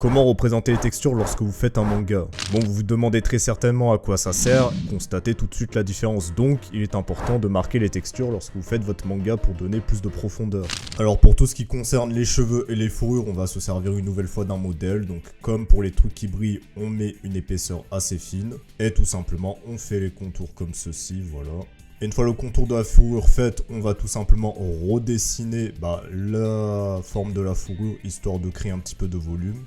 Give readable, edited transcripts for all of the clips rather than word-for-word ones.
Comment représenter les textures lorsque vous faites un manga? Bon, vous vous demandez très certainement à quoi ça sert, constatez tout de suite la différence, donc il est important de marquer les textures lorsque vous faites votre manga pour donner plus de profondeur. Alors pour tout ce qui concerne les cheveux et les fourrures, on va se servir une nouvelle fois d'un modèle, donc comme pour les trucs qui brillent, on met une épaisseur assez fine, et tout simplement on fait les contours comme ceci, voilà. Et une fois le contour de la fourrure fait, on va tout simplement redessiner la forme de la fourrure, histoire de créer un petit peu de volume.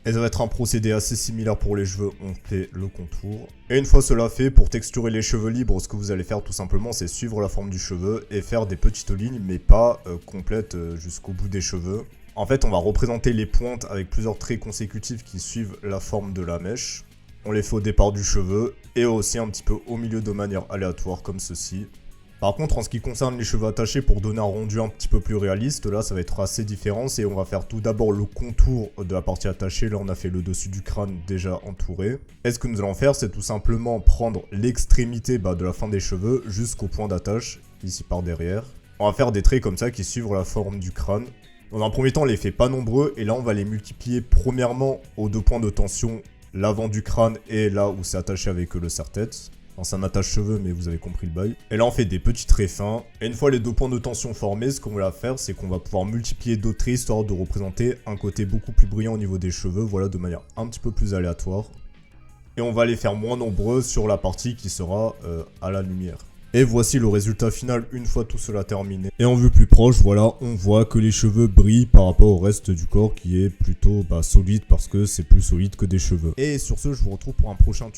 Et ça va être un procédé assez similaire pour les cheveux, on fait le contour. Et une fois cela fait, pour texturer les cheveux libres, ce que vous allez faire tout simplement, c'est suivre la forme du cheveu et faire des petites lignes, mais pas complètes jusqu'au bout des cheveux. En fait, on va représenter les pointes avec plusieurs traits consécutifs qui suivent la forme de la mèche. On les fait au départ du cheveu et aussi un petit peu au milieu de manière aléatoire comme ceci. Par contre, en ce qui concerne les cheveux attachés, pour donner un rendu un petit peu plus réaliste, là ça va être assez différent. Et on va faire tout d'abord le contour de la partie attachée. Là on a fait le dessus du crâne déjà entouré. Et ce que nous allons faire, c'est tout simplement prendre l'extrémité de la fin des cheveux jusqu'au point d'attache, ici par derrière. On va faire des traits comme ça qui suivent la forme du crâne. Dans un premier temps, on les fait pas nombreux et là on va les multiplier premièrement aux deux points de tension, l'avant du crâne et là où c'est attaché avec le serre-tête. C'est un attache-cheveux, mais vous avez compris le bail. Et là, on fait des petits traits fins. Et une fois les deux points de tension formés, ce qu'on va faire, c'est qu'on va pouvoir multiplier d'autres traits, histoire de représenter un côté beaucoup plus brillant au niveau des cheveux, voilà, de manière un petit peu plus aléatoire. Et on va les faire moins nombreux sur la partie qui sera à la lumière. Et voici le résultat final une fois tout cela terminé. Et en vue plus proche, voilà, on voit que les cheveux brillent par rapport au reste du corps qui est plutôt solide parce que c'est plus solide que des cheveux. Et sur ce, je vous retrouve pour un prochain tuto.